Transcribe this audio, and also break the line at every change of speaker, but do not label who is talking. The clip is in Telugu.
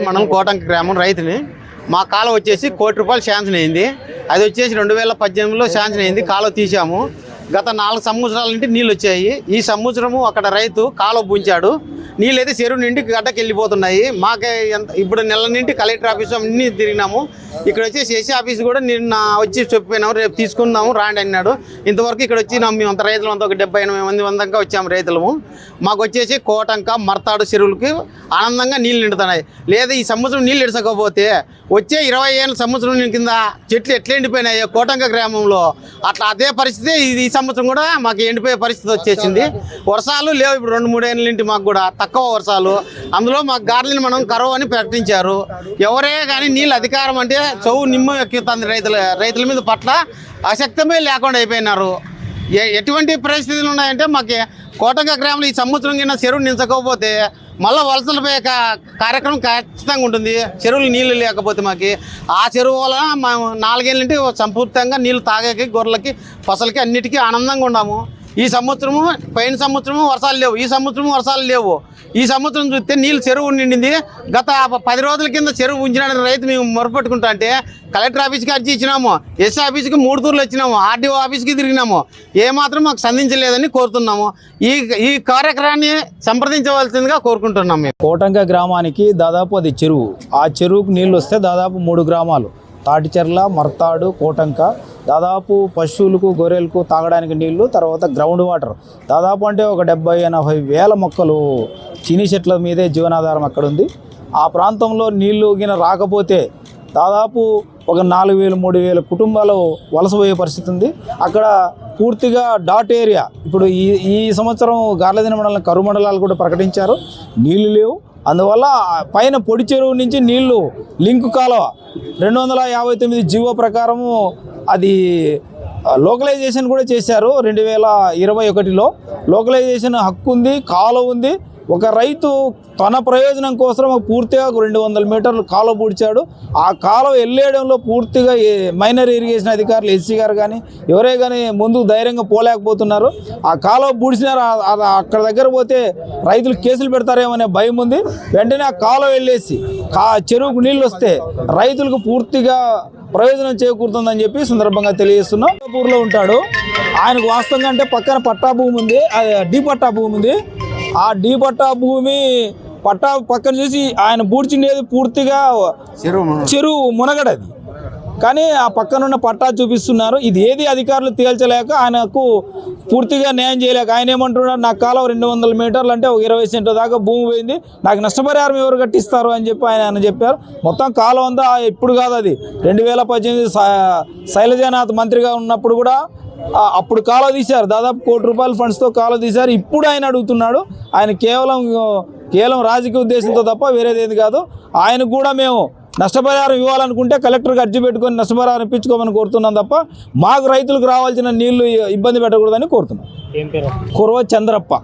మనం కోటంక గ్రామం రైతుని మా కాలువ వచ్చేసి ₹1 కోటి శాంక్షన్ అయింది. అది వచ్చేసి 2018లో శాంక్షన్ అయింది. కాలువ తీసాము. గత 4 సంవత్సరాల నుండి నీళ్ళు వచ్చాయి. ఈ సంవత్సరము అక్కడ రైతు కాలువ పుంచాడు. నీళ్ళు అయితే చెరువు నుండి గడ్డకి వెళ్ళిపోతున్నాయి. మాకే ఇప్పుడు నెల నుండి కలెక్టర్ ఆఫీసు అన్నీ తిరిగినాము. ఇక్కడ వచ్చేసి ఎస్సీ ఆఫీస్ కూడా నిన్న వచ్చి చెప్పినాము, రేపు తీసుకుందాము రాండి అన్నాడు. ఇంతవరకు ఇక్కడ వచ్చి మేము అంత రైతులు అంతా ఒక 70-80 మంది వందంగా వచ్చాము రైతులము. మాకు వచ్చేసి కోటంక మర్తాడు చెరువులకి ఆనందంగా నీళ్ళు నిండుతున్నాయి. లేదా ఈ సంవత్సరం నీళ్ళు ఇడసకపోతే వచ్చే 20 ఏళ్ళ సంవత్సరం కింద చెట్లు ఎట్లా ఎండిపోయినాయి కోటంక గ్రామంలో, అట్లా అదే పరిస్థితి ఈ సంవత్సరం కూడా మాకు ఎండిపోయే పరిస్థితి వచ్చేసింది. వర్షాలు లేవు ఇప్పుడు 2-3 ఏళ్ళ నుండి మాకు కూడా తక్కువ వర్షాలు. అందులో మాకు గార్లెన్ మనం కరువు అని ప్రకటించారు. ఎవరే కానీ నీళ్ళు అధికారం అంటే చౌ నిమ్మం ఎక్కుతుంది. రైతుల మీద పట్ల ఆసక్తమే లేకుండా అయిపోయినారు. ఎటువంటి పరిస్థితులు ఉన్నాయంటే మాకు కోటంక గ్రామంలో ఈ సంవత్సరం కింద చెరువు నించకపోతే మళ్ళీ వలసలపై కార్యక్రమం ఖచ్చితంగా ఉంటుంది. చెరువులు నీళ్ళు లేకపోతే మాకు ఆ చెరువు వలన మేము 4 ఏళ్ళ నుండి సంపూర్తంగా నీళ్ళు తాగేకి గొర్రెలకి పసలకి అన్నిటికీ ఆనందంగా ఉన్నాము. ఈ సంవత్సరము పోయిన సంవత్సరము వర్షాలు లేవు, ఈ సంవత్సరం వర్షాలు లేవు. ఈ సంవత్సరం చూస్తే నీళ్ళు చెరువు నిండింది. గత 10 రోజుల కింద చెరువు ఉంచిన రైతు మేము మొరపెట్టుకుంటా అంటే కలెక్టర్ ఆఫీస్కి అర్జీ ఇచ్చినాము, ఎస్సీ ఆఫీస్కి 3 తూర్లు వచ్చినాము, ఆర్డీఓ ఆఫీస్కి తిరిగినాము. ఏమాత్రం మాకు సంధించలేదని కోరుతున్నాము. ఈ కార్యక్రమాన్ని సంప్రదించవలసిందిగా కోరుకుంటున్నాము. మేము
కోటంక గ్రామానికి దాదాపు అది చెరువు. ఆ చెరువుకు నీళ్ళు వస్తే దాదాపు 3 గ్రామాలు తాటిచెర్ల, మర్తాడు, కోటంక, దాదాపు పశువులకు గొర్రెలకు తాగడానికి నీళ్లు, తర్వాత గ్రౌండ్ వాటర్ దాదాపు అంటే ఒక 70-80 వేల మొక్కలు చిని చెట్ల మీదే జీవనాధారం అక్కడ ఉంది. ఆ ప్రాంతంలో నీళ్లు రాకపోతే దాదాపు ఒక 4,000-3,000 కుటుంబాలు వలసపోయే పరిస్థితి ఉంది. అక్కడ పూర్తిగా డాట్ ఏరియా. ఇప్పుడు ఈ సంవత్సరం గార్లదిన మండలం కరువు మండలాలు కూడా ప్రకటించారు, నీళ్లు లేవు. అందువల్ల పైన పొడి చెరువు నుంచి నీళ్లు లింకు కాలువ 259 జీవో ప్రకారము అది లోకలైజేషన్ కూడా చేశారు. 2021లో లోకలైజేషన్ హక్కు ఉంది, కాలువ ఉంది. ఒక రైతు తన ప్రయోజనం కోసం పూర్తిగా 200 మీటర్లు కాలువ పూడ్చాడు. ఆ కాలువ వెళ్ళేయడంలో పూర్తిగా మైనర్ ఇరిగేషన్ అధికారులు ఎస్సీ గారు కానీ ఎవరే కానీ ముందు ధైర్యంగా పోలేకపోతున్నారు. ఆ కాలువ పూడ్చినారు. అక్కడ దగ్గర పోతే రైతులు కేసులు పెడతారేమనే భయం ఉంది. వెంటనే ఆ కాలువ వెళ్ళేసి చెరువుకు నీళ్ళు వస్తే రైతులకు పూర్తిగా ప్రయోజనం చేకూరుతుందని చెప్పి సందర్భంగా తెలియజేస్తున్నాం. ఊర్లో ఉంటాడు. ఆయనకు వాస్తవంగా అంటే పక్కన పట్టా భూమి ఉంది, డి పట్టా భూమి ఉంది. ఆ డి పట్టా భూమి పట్టా పక్కన చూసి ఆయన పూడ్చిండేది పూర్తిగా చెరువు మునగడది. కానీ ఆ పక్కనున్న పట్టా చూపిస్తున్నారు. ఇది ఏది అధికారులు తేల్చలేక ఆయనకు పూర్తిగా న్యాయం చేయలేక ఆయన ఏమంటున్నాడు, నా కాలం 200 మీటర్లు అంటే ఒక 20 సెంట్ల దాకా భూమి పోయింది, నాకు నష్టపరిహారం ఎవరు కట్టిస్తారు అని చెప్పి ఆయన చెప్పారు. మొత్తం కాలం అంతా ఇప్పుడు కాదు, అది 2018 శైలజానాథ్ మంత్రిగా ఉన్నప్పుడు కూడా అప్పుడు కాలువ తీశారు. దాదాపు ₹1 కోటి ఫండ్స్తో కాలువ తీశారు. ఇప్పుడు ఆయన అడుగుతున్నాడు. ఆయన కేవలం రాజకీయ ఉద్దేశంతో తప్ప వేరేదేది కాదు. ఆయనకు కూడా మేము నష్టపరిహారం ఇవ్వాలనుకుంటే కలెక్టర్కి అర్జీ పెట్టుకొని నష్టపరిహారం ఇప్పించుకోమని కోరుతున్నాం తప్ప మాకు రైతులకు రావాల్సిన నీళ్లు ఇబ్బంది పెట్టకూడదని కోరుతున్నాం. కురవ చంద్రప్ప.